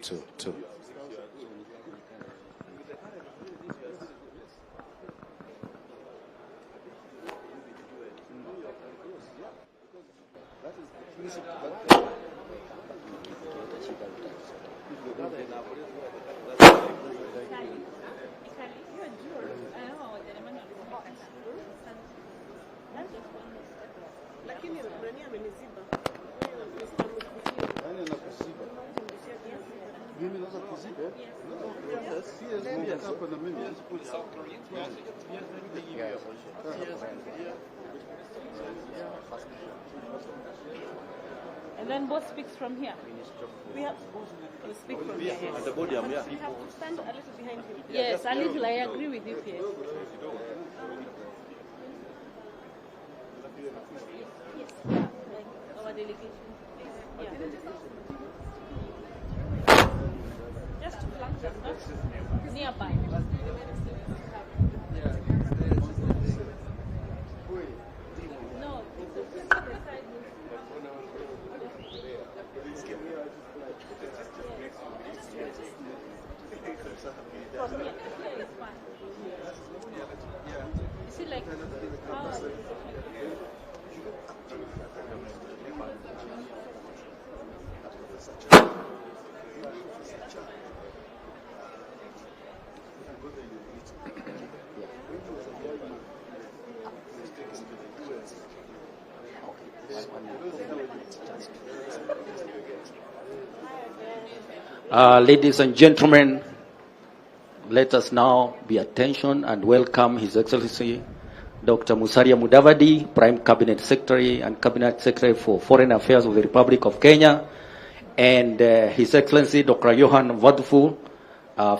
Two. And then both speaks from here. We have to speak from here. Yes. At the podium, yeah. We have to stand a little behind him. Yes, a little. I agree with you, Pierre. Yes, like our delegation. Yeah. Just to flank them, not nearby. No, it's the side. Is it like how? Ladies and gentlemen, let us now be attention and welcome His Excellency Dr. Musalia Mudavadi, Prime Cabinet Secretary and Cabinet Secretary for Foreign Affairs of the Republic of Kenya, and His Excellency Dr. Johan Vadeful,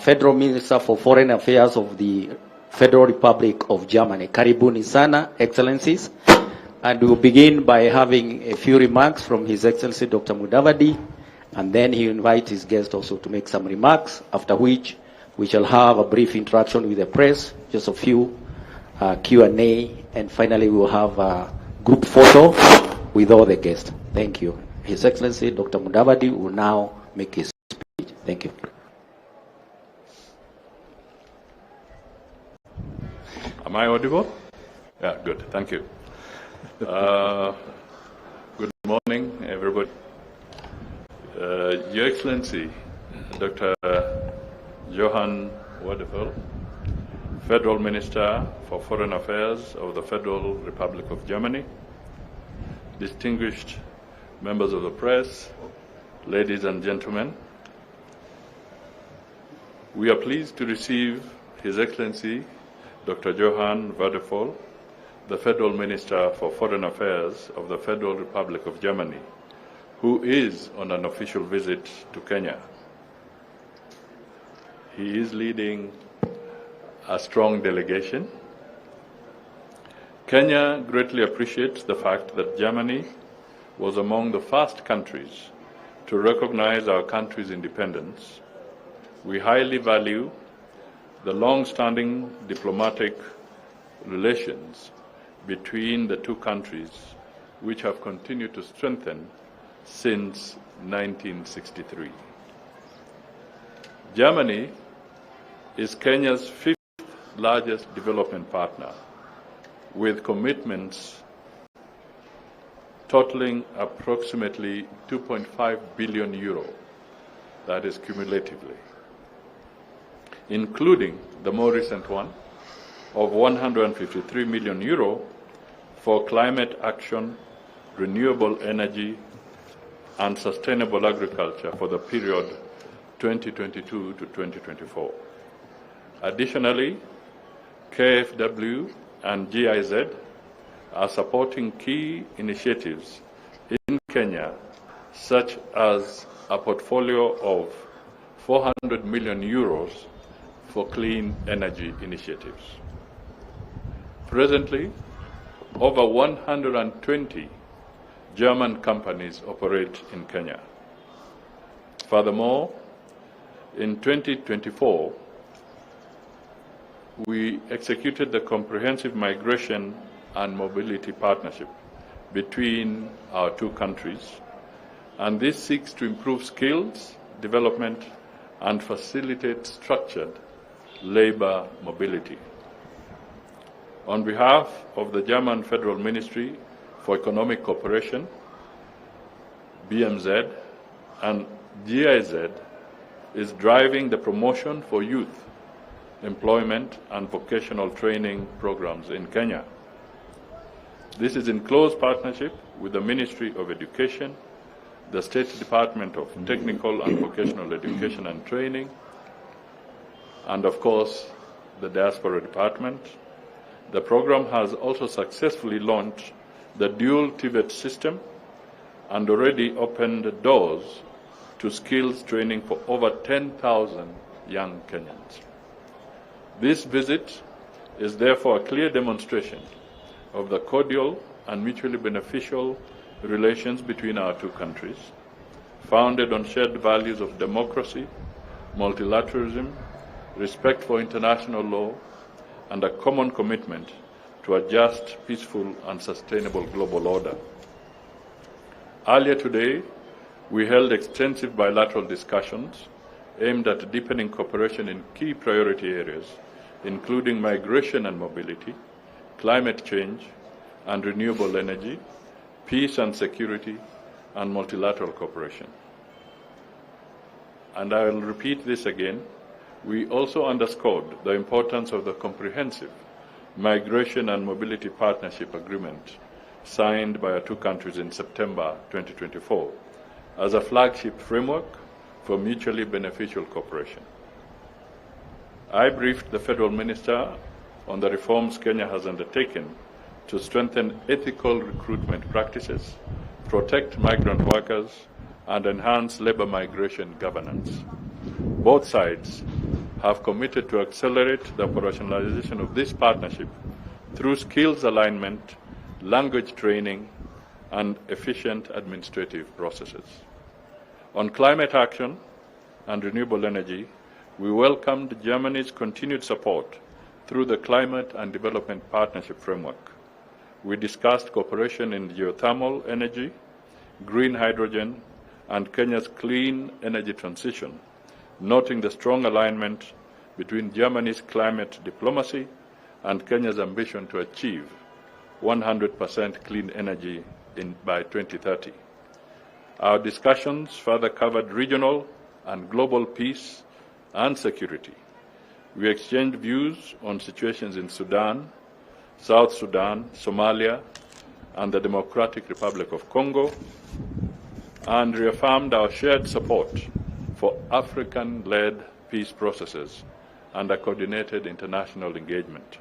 Federal Minister for Foreign Affairs of the Federal Republic of Germany. Karibuni sana, Excellencies. And we will begin by having a few remarks from His Excellency Dr. Mudavadi, and then he invite his guest also to make some remarks, after which we shall have a brief interaction with the press, just a few Q&A, and finally we will have a group photo with all the guests. Thank you. His Excellency Dr. Mudavadi will now make his speech. Thank you. Am I audible? Yeah, good. Thank you. Good morning, everybody. Your Excellency, Dr. Johan Vadeful, Federal Minister for Foreign Affairs of the Federal Republic of Germany, distinguished members of the press, ladies and gentlemen, we are pleased to receive His Excellency Dr. Johan Vadeful, the Federal Minister for Foreign Affairs of the Federal Republic of Germany, who is on an official visit to Kenya. He is leading a strong delegation. Kenya greatly appreciates the fact that Germany was among the first countries to recognize our country's independence. We highly value the long-standing diplomatic relations between the two countries, which have continued to strengthen since 1963. Germany is Kenya's fifth largest development partner, with commitments totaling approximately 2.5 billion euro, that is cumulatively, including the more recent one of 153 million euro for climate action, renewable energy, and sustainable agriculture for the period 2022 to 2024. Additionally, KfW and GIZ are supporting key initiatives in Kenya, such as a portfolio of 400 million euros for clean energy initiatives. Presently, over 120 German companies operate in Kenya. Furthermore, in 2024, we executed the comprehensive migration and mobility partnership between our two countries, and this seeks to improve skills development and facilitate structured labor mobility. On behalf of the German Federal Ministry for Economic Cooperation, BMZ, and GIZ is driving the promotion for youth employment and vocational training programs in Kenya. This is in close partnership with the Ministry of Education, the State Department of Technical and Vocational Education and Training, and of course, the Diaspora Department. The program has also successfully launched the dual TVET system and already opened the doors to skills training for over 10,000 young Kenyans. This visit is therefore a clear demonstration of the cordial and mutually beneficial relations between our two countries, founded on shared values of democracy, multilateralism, respect for international law, and a common commitment to a just, peaceful, and sustainable global order. Earlier today, we held extensive bilateral discussions aimed at deepening cooperation in key priority areas, including migration and mobility, climate change and renewable energy, peace and security, and multilateral cooperation. And I will repeat this again. We also underscored the importance of the comprehensive Migration and Mobility Partnership Agreement signed by our two countries in September 2024 as a flagship framework for mutually beneficial cooperation. I briefed the Federal Minister on the reforms Kenya has undertaken to strengthen ethical recruitment practices, protect migrant workers, and enhance labor migration governance. Both sides have committed to accelerate the operationalization of this partnership through skills alignment, language training, and efficient administrative processes. On climate action and renewable energy, we welcomed Germany's continued support through the Climate and Development Partnership Framework. We discussed cooperation in geothermal energy, green hydrogen, and Kenya's clean energy transition, noting the strong alignment between Germany's climate diplomacy and Kenya's ambition to achieve 100% clean energy by 2030. Our discussions further covered regional and global peace and security. We exchanged views on situations in Sudan, South Sudan, Somalia, and the Democratic Republic of Congo, and reaffirmed our shared support for African-led peace processes and a coordinated international engagement.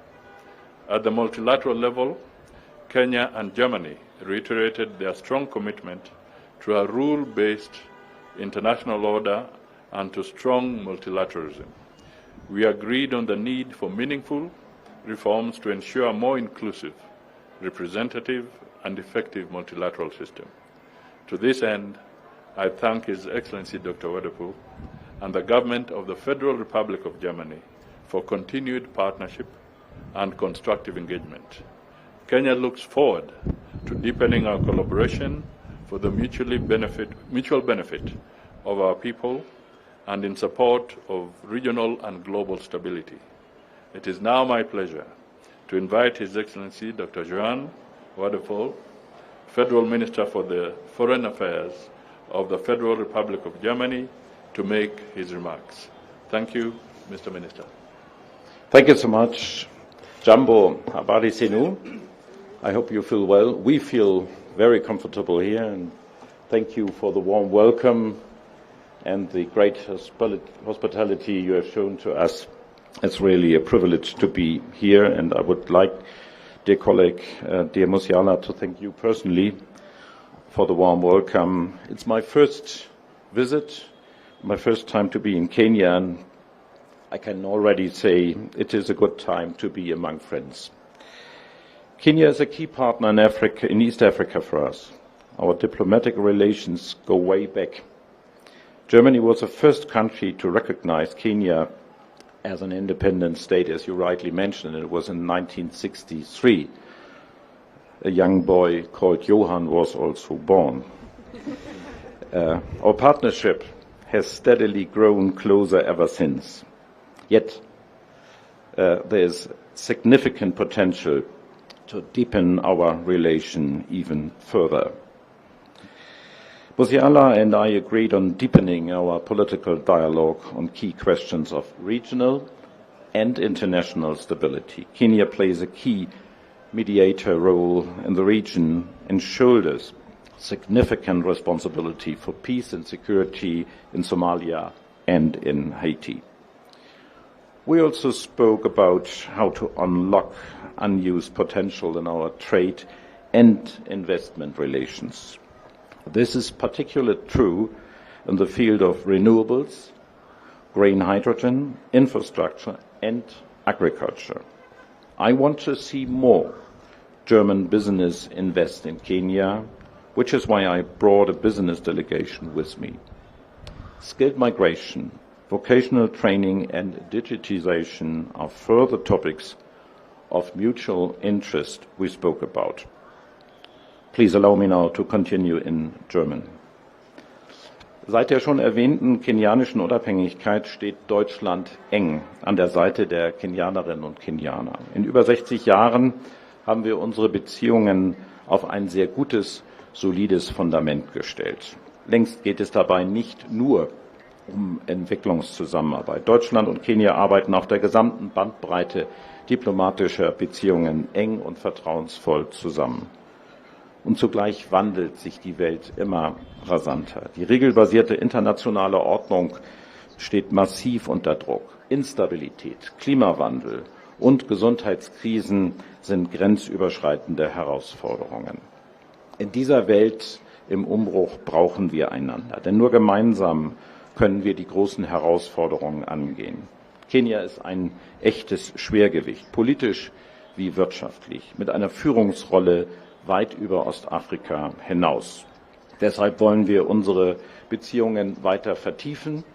At the multilateral level, Kenya and Germany reiterated their strong commitment to a rule-based international order and to strong multilateralism. We agreed on the need for meaningful reforms to ensure a more inclusive, representative, and effective multilateral system. To this end, I thank His Excellency Dr. Wadepu and the Government of the Federal Republic of Germany for continued partnership and constructive engagement. Kenya looks forward to deepening our collaboration for the mutual benefit of our people and in support of regional and global stability. It is now my pleasure to invite His Excellency Dr. Joan Wadepu, Federal Minister for the Foreign Affairs of the Federal Republic of Germany, to make his remarks. Thank you, Mr. Minister. Thank you so much. Jambo, habari zenu. I hope you feel well. We feel very comfortable here, and thank you for the warm welcome and the great hospitality you have shown to us. It's really a privilege to be here, and I would like, dear colleague, dear Musiala, to thank you personally for the warm welcome. It's my first visit, my first time to be in Kenya, and I can already say it is a good time to be among friends. Kenya is a key partner in Africa, in East Africa for us. Our diplomatic relations go way back. Germany was the first country to recognize Kenya as an independent state, as you rightly mentioned. It was in 1963. A young boy called Johann was also born. Our partnership has steadily grown closer ever since. Yet, there is significant potential to deepen our relation even further. Bosiala and I agreed on deepening our political dialogue on key questions of regional and international stability. Kenya plays a key mediator role in the region and shoulders significant responsibility for peace and security in Somalia and in Haiti. We also spoke about how to unlock unused potential in our trade and investment relations. This is particularly true in the field of renewables, green hydrogen, infrastructure, and agriculture. I want to see more German business invest in Kenya, which is why I brought a business delegation with me. Skilled migration, vocational training, and digitization are further topics of mutual interest we spoke about. Please allow me now to continue in German. Seit der schon erwähnten kenianischen Unabhängigkeit steht Deutschland eng an der Seite der Kenianerinnen und Kenianer. In über 60 Jahren haben wir unsere Beziehungen auf ein sehr gutes, solides Fundament gestellt. Längst geht es dabei nicht nur um Entwicklungszusammenarbeit. Deutschland und Kenia arbeiten auf der gesamten Bandbreite diplomatischer Beziehungen eng und vertrauensvoll zusammen. Und zugleich wandelt sich die Welt immer rasanter. Die regelbasierte internationale Ordnung steht massiv unter Druck. Instabilität, Klimawandel und Gesundheitskrisen sind grenzüberschreitende Herausforderungen. In dieser Welt im Umbruch brauchen wir einander, denn nur gemeinsam können wir die großen Herausforderungen angehen. Kenia ist ein echtes Schwergewicht, politisch wie wirtschaftlich, mit einer Führungsrolle weit über Ostafrika hinaus. Deshalb wollen wir unsere Beziehungen weiter vertiefen.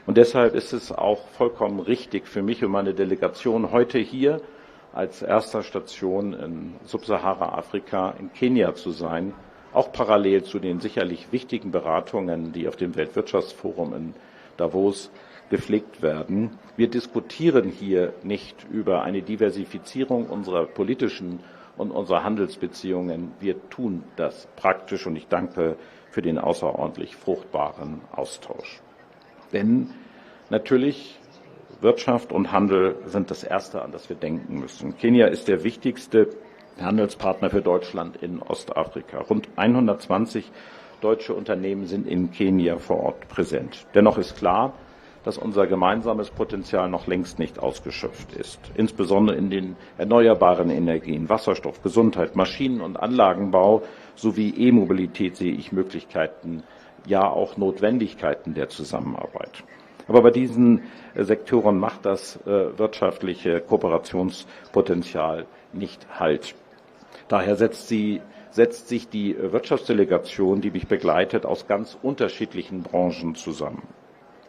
Und deshalb ist es auch vollkommen richtig für mich und meine Delegation, heute hier als erster Station in Subsahara-Afrika in Kenia zu sein, auch parallel zu den sicherlich wichtigen Beratungen, die auf dem Weltwirtschaftsforum in Davos gepflegt werden. Wir diskutieren hier nicht über eine Diversifizierung unserer politischen und unserer Handelsbeziehungen. Wir tun das praktisch und ich danke für den außerordentlich fruchtbaren Austausch. Denn natürlich Wirtschaft und Handel sind das Erste, an das wir denken müssen. Kenia ist der wichtigste Handelspartner für Deutschland in Ostafrika. Rund 120 deutsche Unternehmen sind in Kenia vor Ort präsent. Dennoch ist klar, dass unser gemeinsames Potenzial noch längst nicht ausgeschöpft ist. Insbesondere in den erneuerbaren Energien, Wasserstoff, Gesundheit, Maschinen- und Anlagenbau sowie E-Mobilität sehe ich Möglichkeiten, ja auch Notwendigkeiten der Zusammenarbeit. Aber bei diesen Sektoren macht das wirtschaftliche Kooperationspotenzial nicht Halt. Daher setzt sich die Wirtschaftsdelegation, die mich begleitet, aus ganz unterschiedlichen Branchen zusammen.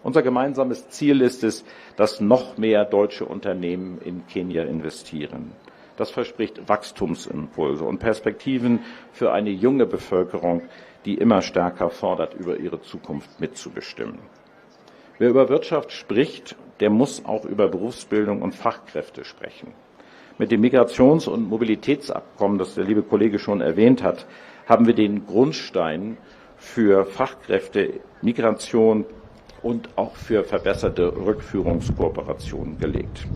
Unser gemeinsames Ziel ist es, dass noch mehr deutsche Unternehmen in Kenia investieren. Das verspricht Wachstumsimpulse und Perspektiven für eine junge Bevölkerung, die immer stärker fordert, über ihre Zukunft mitzubestimmen. Wer über Wirtschaft spricht, der muss auch über Berufsbildung und Fachkräfte sprechen. Mit dem Migrations- und Mobilitätsabkommen, das der liebe Kollege schon erwähnt hat, haben wir den Grundstein für Fachkräfte, Migration und auch für verbesserte Rückführungskooperationen gelegt.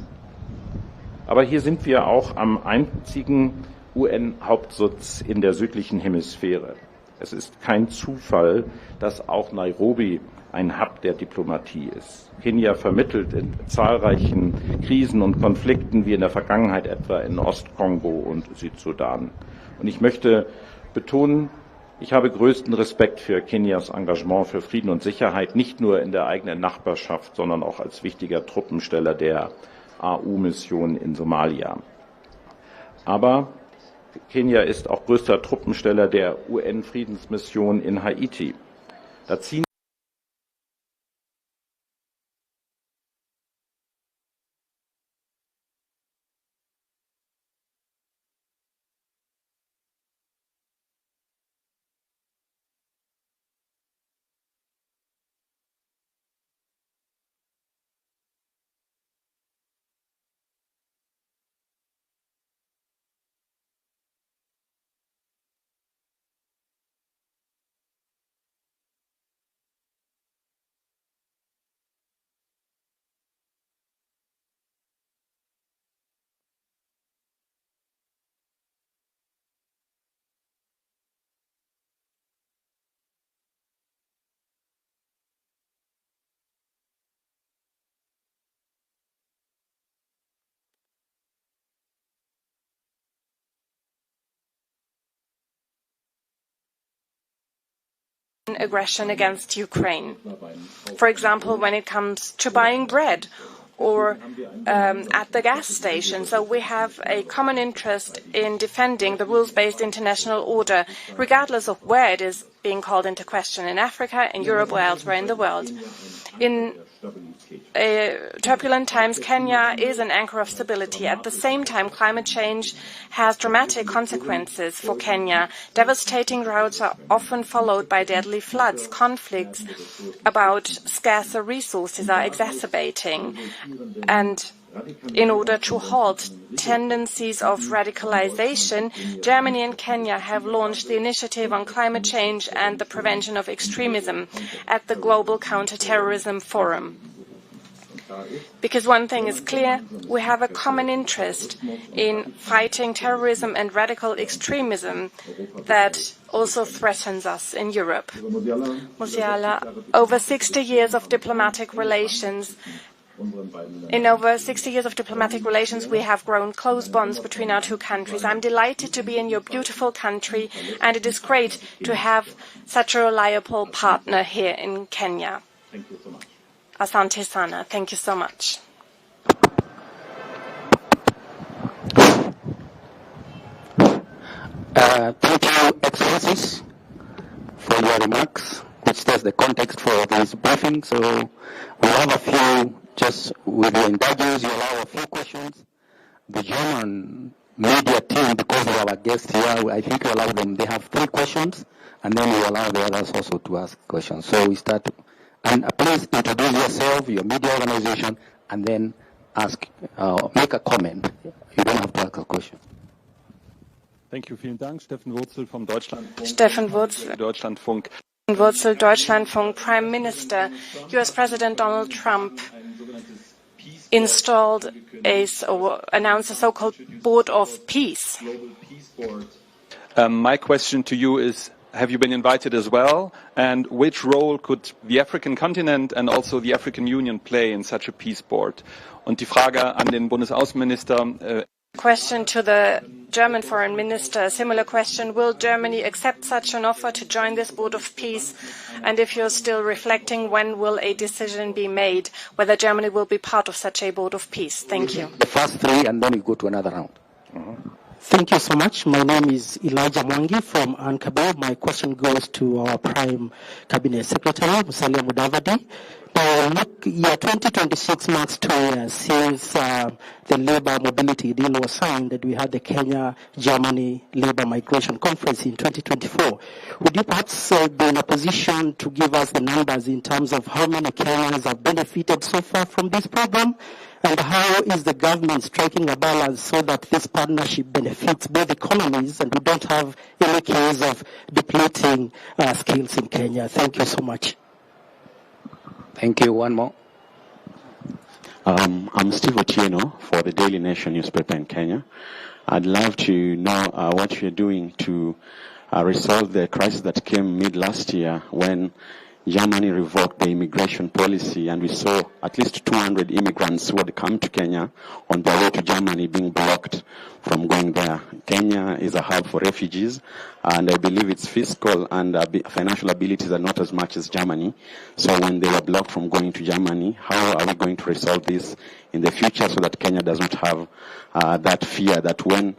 Aber hier sind wir auch am einzigen UN-Hauptsitz in der südlichen Hemisphäre. Es ist kein Zufall, dass auch Nairobi ein Hub der Diplomatie ist. Kenia vermittelt in zahlreichen Krisen und Konflikten, wie in der Vergangenheit etwa in Ostkongo und Südsudan. Und ich möchte betonen, ich habe größten Respekt für Kenias Engagement für Frieden und Sicherheit, nicht nur in der eigenen Nachbarschaft, sondern auch als wichtiger Truppensteller der AU-Mission in Somalia. Aber Kenia ist auch größter Truppensteller der UN-Friedensmission in Haiti. Da ziehen aggression against Ukraine. For example, when it comes to buying bread or at the gas station. So we have a common interest in defending the rules-based international order, regardless of where it is being called into question, in Africa, in Europe, or elsewhere in the world. In turbulent times, Kenya is an anchor of stability. At the same time, climate change has dramatic consequences for Kenya. Devastating droughts are often followed by deadly floods. Conflicts about scarcer resources are exacerbating. And in order to halt tendencies of radicalization, Germany and Kenya have launched the Initiative on Climate Change and the Prevention of Extremism at the Global Counterterrorism Forum. Because one thing is clear, we have a common interest in fighting terrorism and radical extremism that also threatens us in Europe. Musiala, over 60 years of diplomatic relations. In over 60 years of diplomatic relations, we have grown close bonds between our two countries. I'm delighted to be in your beautiful country, and it is great to have such a reliable partner here in Kenya. Thank you so much. Asante sana. Thank you so much. Thank you, Excellencies, for your remarks, which tells the context for this briefing. So we have a few, just with your indulgence, you allow a few questions. The German media team, because they are our guests here, I think you allow them, they have 3 questions, and then we allow the others also to ask questions. So we start, and please introduce yourself, your media organization, and then ask, make a comment. You don't have to ask a question. Thank you, vielen Dank. Steffen Wurzel vom Deutschlandfunk. Steffen Wurzel, Deutschlandfunk. Deutschlandfunk. Prime Minister, US President Donald Trump installed or announced a so-called Board of Peace. My question to you is, have you been invited as well? And which role could the African continent and also the African Union play in such a peace board? Und die Frage an den Bundesaußenminister. Question to the German Foreign Minister, a similar question. Will Germany accept such an offer to join this Board of Peace? And if you're still reflecting, when will a decision be made whether Germany will be part of such a Board of Peace? Thank you. The first 3, and then we go to another round. Thank you so much. My name is Elijah Mwangi from Ankabel. My question goes to our Prime Cabinet Secretary, Musalia Mudavadi. Now, look, year 2026 marks 2 years since the Labour Mobility Deal was signed, that we had the Kenya-Germany Labour Migration Conference in 2024. Would you perhaps be in a position to give us the numbers in terms of how many Kenyans have benefited so far from this program? And how is the government striking a balance so that this partnership benefits both economies and we don't have any case of depleting skills in Kenya? Thank you so much. Thank you. One more. I'm Steve Otieno for the Daily Nation newspaper in Kenya. I'd love to know what you're doing to resolve the crisis that came mid last year when Germany revoked the immigration policy, and we saw at least 200 immigrants who had come to Kenya on their way to Germany being blocked from going there. Kenya is a hub for refugees, and I believe its fiscal and financial abilities are not as much as Germany. So when they were blocked from going to Germany, how are we going to resolve this in the future so that Kenya does not have that fear that when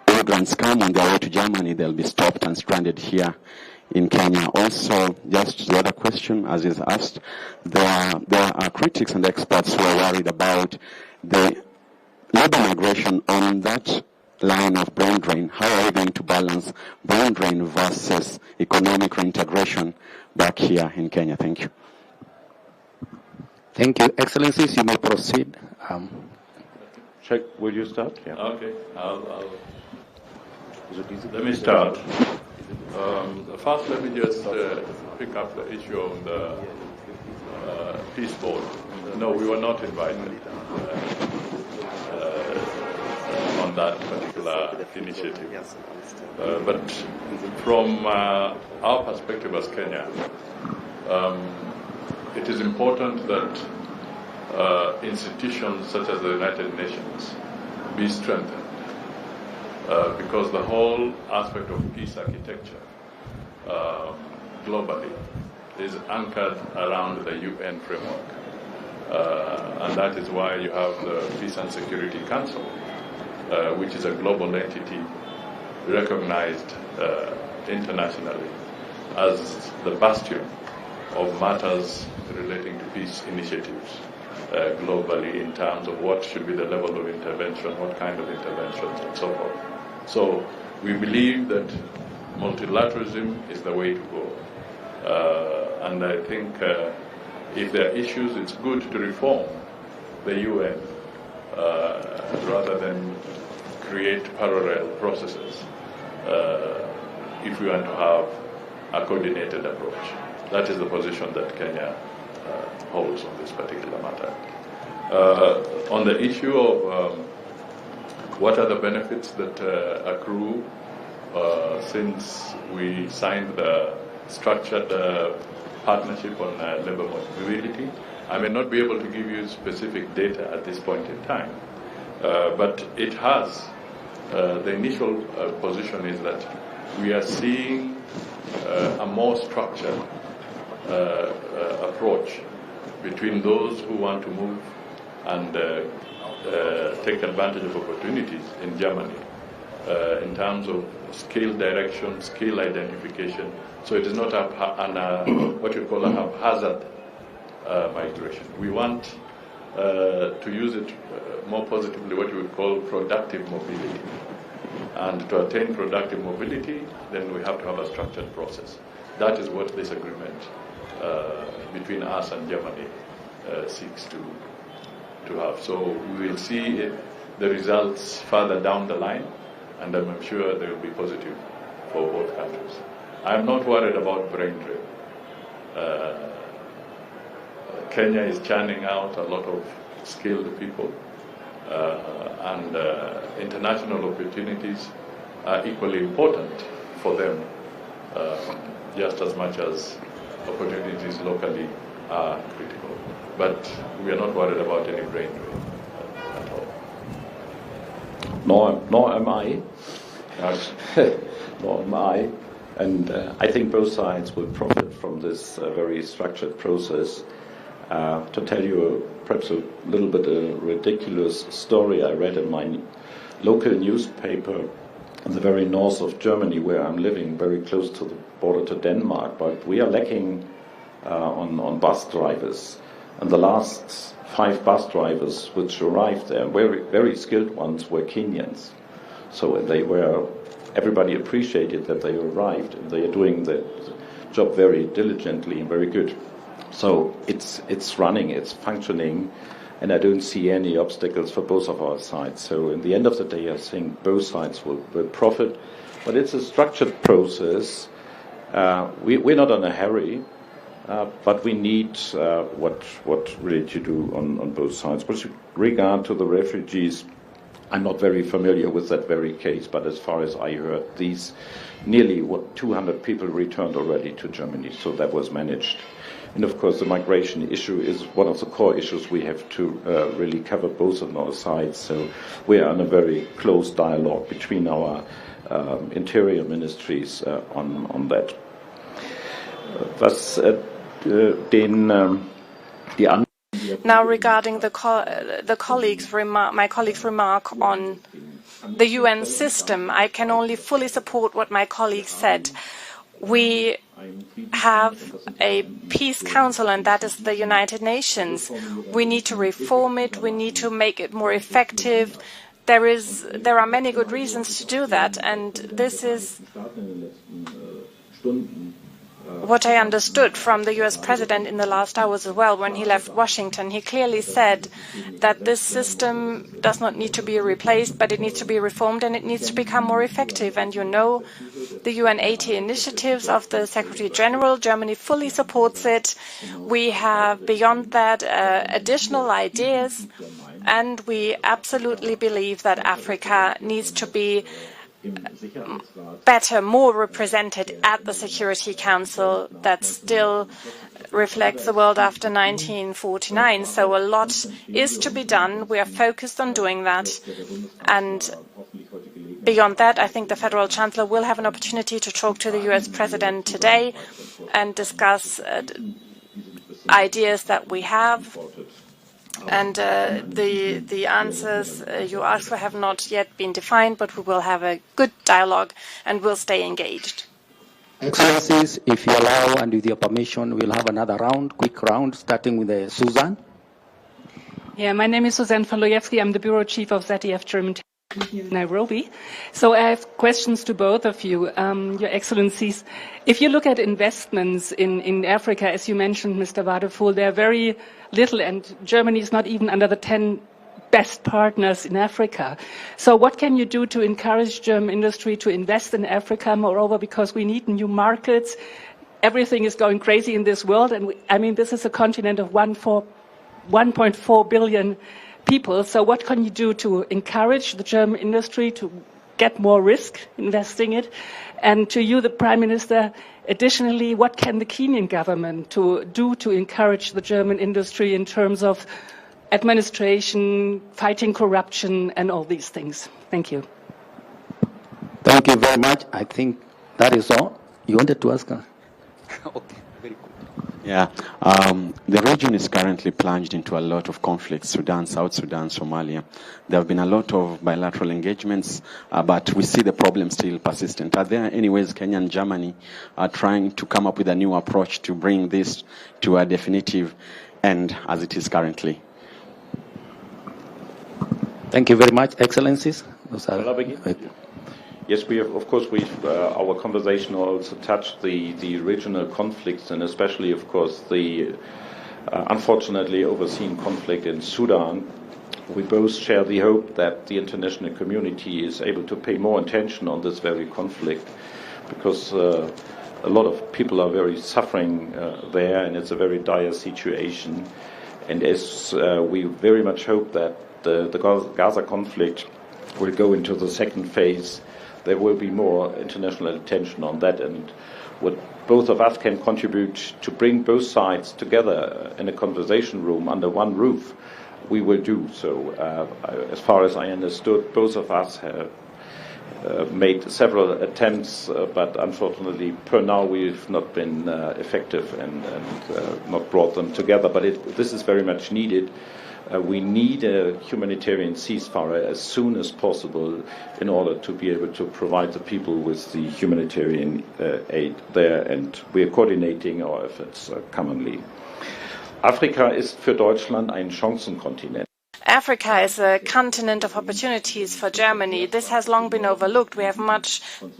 immigrants come on their way to Germany, they'll be stopped and stranded here in Kenya? Also, just the other question, as is asked, there are critics and experts who are worried about the labor migration on that line of brain drain. How are we going to balance brain drain versus economic reintegration back here in Kenya? Thank you. Thank you. Excellencies, you may proceed. Will you start? Yeah. Okay, let me start. First, let me just pick up the issue of the peace board. No, we were not invited on that particular initiative. But from our perspective as Kenya, it is important that institutions such as the United Nations be strengthened. Because the whole aspect of peace architecture globally is anchored around the UN framework. And that is why you have the Peace and Security Council, which is a global entity recognized internationally as the bastion of matters relating to peace initiatives globally in terms of what should be the level of intervention, what kind of interventions, and so forth. So we believe that multilateralism is the way to go. And I think if there are issues, it's good to reform the UN rather than create parallel processes if we want to have a coordinated approach. That is the position that Kenya holds on this particular matter. On the issue of what are the benefits that accrue since we signed the structured partnership on labor mobility, I may not be able to give you specific data at this point in time, but it has, the initial position is that we are seeing a more structured approach between those who want to move and take advantage of opportunities in Germany in terms of skill direction, skill identification. So it is not what you call a haphazard migration. We want to use it more positively, what you would call productive mobility. And to attain productive mobility, then we have to have a structured process. That is what this agreement between us and Germany seeks to have. So we will see the results further down the line, and I'm sure they will be positive for both countries. I'm not worried about brain drain. Kenya is churning out a lot of skilled people, and international opportunities are equally important for them, just as much as opportunities locally are critical. But we are not worried about any brain drain at all. Nor am I. Nor am I. And I think both sides will profit from this very structured process. To tell you perhaps a little bit a ridiculous story I read in my local newspaper in the very north of Germany, where I'm living, very close to the border to Denmark, but we are lacking on bus drivers. And the last 5 bus drivers which arrived there, very, very skilled ones, were Kenyans. So everybody appreciated that they arrived, and they are doing the job very diligently and very good. So it's running, it's functioning, and I don't see any obstacles for both of our sides. So in the end of the day, I think both sides will profit. But it's a structured process. We're not in a hurry, but we need what really to do on both sides. With regard to the refugees, I'm not very familiar with that very case, but as far as I heard, these nearly 200 people returned already to Germany, so that was managed. And of course, the migration issue is one of the core issues we have to really cover both on our sides. So we are in a very close dialogue between our interior ministries on that. Now, regarding my colleague's remark on the UN system, I can only fully support what my colleague said. We have a peace council, and that is the United Nations. We need to reform it. We need to make it more effective. There are many good reasons to do that, and this is what I understood from the US president in the last hours as well when he left Washington. He clearly said that this system does not need to be replaced, but it needs to be reformed and it needs to become more effective. And you know, the UN 80 initiatives of the Secretary General, Germany fully supports it. We have, beyond that, additional ideas, and we absolutely believe that Africa needs to be better, more represented at the Security Council that still reflects the world after 1949. So a lot is to be done. We are focused on doing that. And beyond that, I think the Federal Chancellor will have an opportunity to talk to the US President today and discuss ideas that we have. And the answers you asked for have not yet been defined, but we will have a good dialogue and will stay engaged. Excellencies, if you allow and with your permission, we'll have another round, quick round, starting with Susan. Yeah, my name is Susan Falojewski. I'm the Bureau Chief of ZDF German in Nairobi. So I have questions to both of you, Your Excellencies. If you look at investments in Africa, as you mentioned, Mr. Wadefuhl, they're very little, and Germany is not even under the 10 best partners in Africa. So what can you do to encourage German industry to invest in Africa? Moreover, because we need new markets. Everything is going crazy in this world, and this is a continent of 1.4 billion people. So what can you do to encourage the German industry to get more risk investing it? And to you, the Prime Minister, additionally, what can the Kenyan government do to encourage the German industry in terms of administration, fighting corruption, and all these things? Thank you. Thank you very much. I think that is all. You wanted to ask her? Okay, very good. Yeah, the region is currently plunged into a lot of conflicts, Sudan, South Sudan, Somalia. There have been a lot of bilateral engagements, but we see the problem still persistent. Are there any ways Kenya and Germany are trying to come up with a new approach to bring this to a definitive end as it is currently? Thank you very much, Excellencies. Yes, we have, of course, our conversation also touched the regional conflicts, and especially, of course, the unfortunately overseen conflict in Sudan. We both share the hope that the international community is able to pay more attention on this very conflict, because a lot of people are very suffering there, and it's a very dire situation. And as we very much hope that the Gaza conflict will go into the second phase, there will be more international attention on that, and what both of us can contribute to bring both sides together in a conversation room under one roof, we will do so. As far as I understood, both of us have made several attempts, but unfortunately, per now, we've not been effective and not brought them together. But this is very much needed. We need a humanitarian ceasefire as soon as possible in order to be able to provide the people with the humanitarian aid there, and we are coordinating our efforts commonly. Afrika ist für Deutschland ein Chancenkontinent. Africa is a continent of opportunities for Germany. This has long been overlooked. We have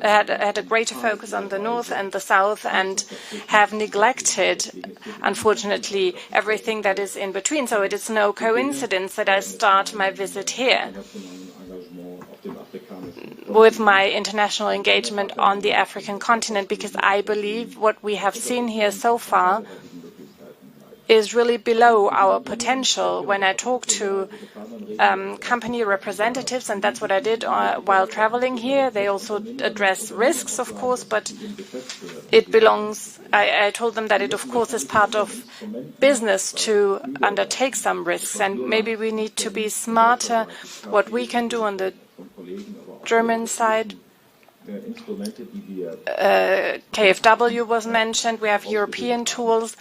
had a greater focus on the north and the south, and have neglected, unfortunately, everything that is in between. So it is no coincidence that I start my visit here with my international engagement on the African continent, because I believe what we have seen here so far is really below our potential. When I talk to company representatives, and that's what I did while traveling here, they also address risks, of course, but it belongs, I told them that it, of course, is part of business to undertake some risks, and maybe we need to be smarter what we can do on the German side. KfW was mentioned. We have European tools.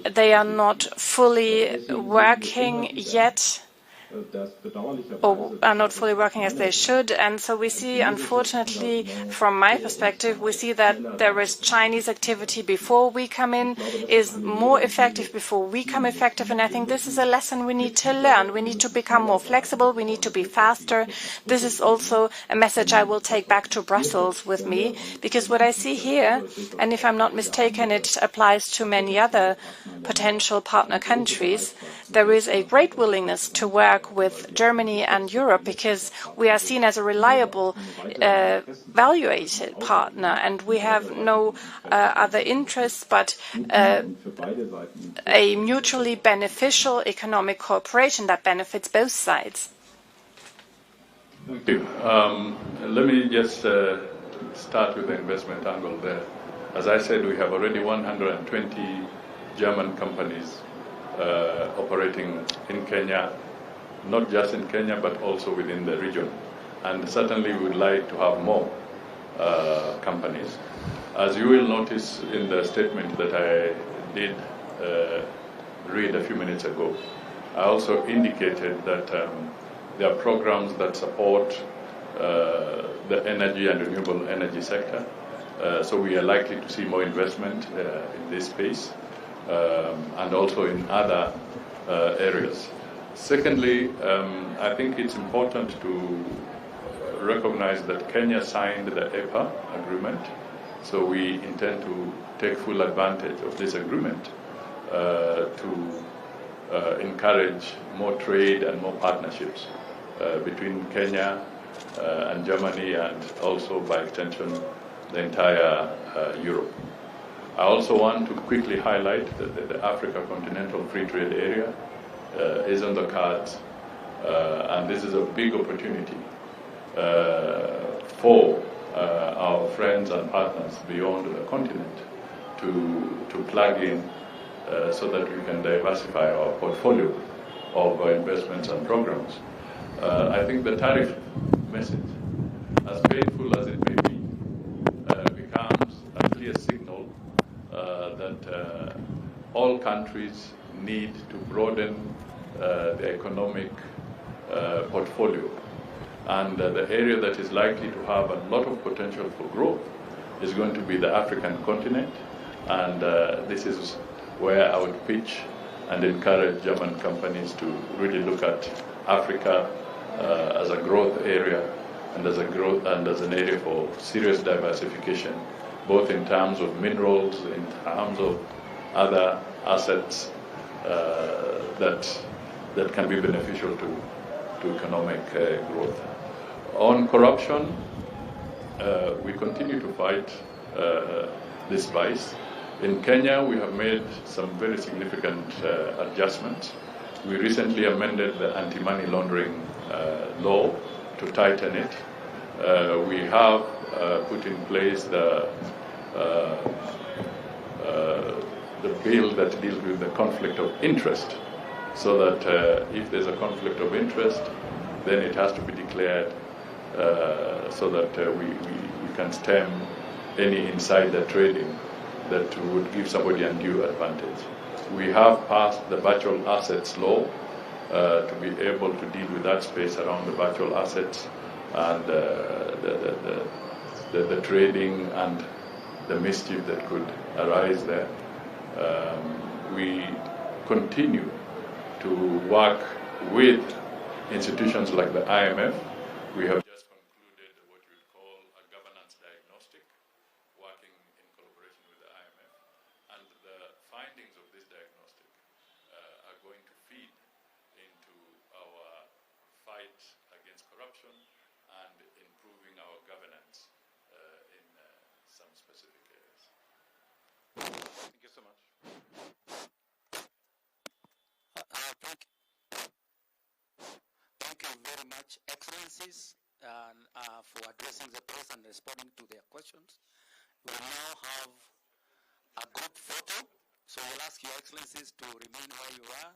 They are not fully working yet, or are not fully working as they should. And so we see, unfortunately, from my perspective, we see that there is Chinese activity before we come in, is more effective before we come effective. And I think this is a lesson we need to learn. We need to become more flexible. We need to be faster. This is also a message I will take back to Brussels with me, because what I see here, and if I'm not mistaken, it applies to many other potential partner countries, there is a great willingness to work with Germany and Europe, because we are seen as a reliable, valuated partner, and we have no other interests but a mutually beneficial economic cooperation that benefits both sides. Thank you. Let me just start with the investment angle there. As I said, we have already 120 German companies operating in Kenya, not just in Kenya, but also within the region. and certainly we would like to have more companies. As you will notice in the statement that I did read a few minutes ago, I also indicated that there are programs that support the energy and renewable energy sector. So we are likely to see more investment in this space and also in other areas. Secondly, I think it's important to recognize that Kenya signed the EPA agreement, so we intend to take full advantage of this agreement to encourage more trade and more partnerships between Kenya and Germany, and also by extension the entire Europe. I also want to quickly highlight that the Africa Continental Free Trade Area is on the cards, and this is a big opportunity for our friends and partners beyond the continent to plug in so that we can diversify our portfolio of investments and programs. I think the tariff message, as painful as it may be, becomes a clear signal that all countries need to broaden their economic portfolio. And the area that is likely to have a lot of potential for growth is going to be the African continent. And this is where I would pitch and encourage German companies to really look at Africa as a growth area and as an area for serious diversification, both in terms of minerals, in terms of other assets that can be beneficial to economic growth. On corruption, we continue to fight this vice. In Kenya, we have made some very significant adjustments. We recently amended the anti-money laundering law to tighten it. We have put in place the bill that deals with the conflict of interest, so that if there's a conflict of interest, then it has to be declared so that we can stem any insider trading that would give somebody undue advantage. We have passed the virtual assets law to be able to deal with that space around the virtual assets and the trading and the mischief that could arise there. We continue to work with institutions like the IMF. We have just concluded what we call a governance diagnostic, working in collaboration with the IMF, and the findings of this diagnostic are going to feed into our fight against corruption and improving our governance in some specific areas. Thank you so much. Thank you very much, Excellencies, for addressing the press and responding to their questions. We now have a group photo, so we'll ask Your Excellencies to remain where you are.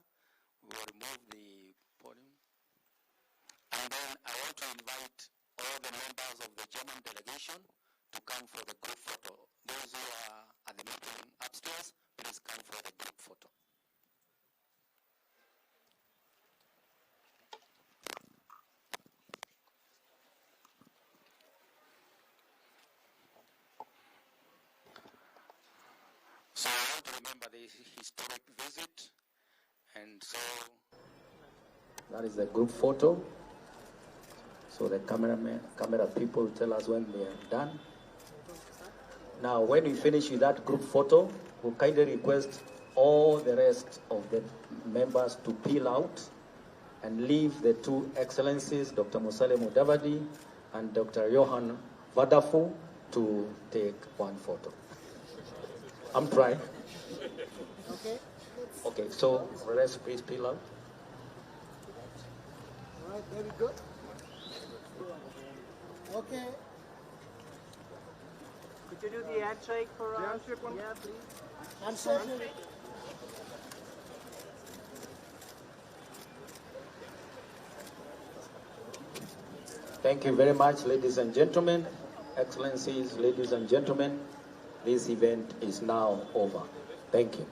We will remove the podium. And then I want to invite all the members of the German delegation to come for the group photo. Those who are at the meeting upstairs, please come for the group photo. So I want to remember the historic visit, and so that is the group photo. So the camera people tell us when they are done. Now, when we finish with that group photo, we'll kindly request all the rest of the members to peel out and leave the two excellencies, Dr. Musalia Mudavadi and Dr. Johan Vadafu, to take one photo. I'm trying. Okay. Okay, so the rest please peel out. All right, very good. Okay. Could you do the handshake for us? Yeah, please. Handshake. Thank you very much, ladies and gentlemen. Excellencies, ladies and gentlemen, this event is now over. Thank you.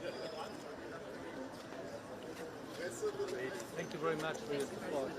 Thank you very much for your support.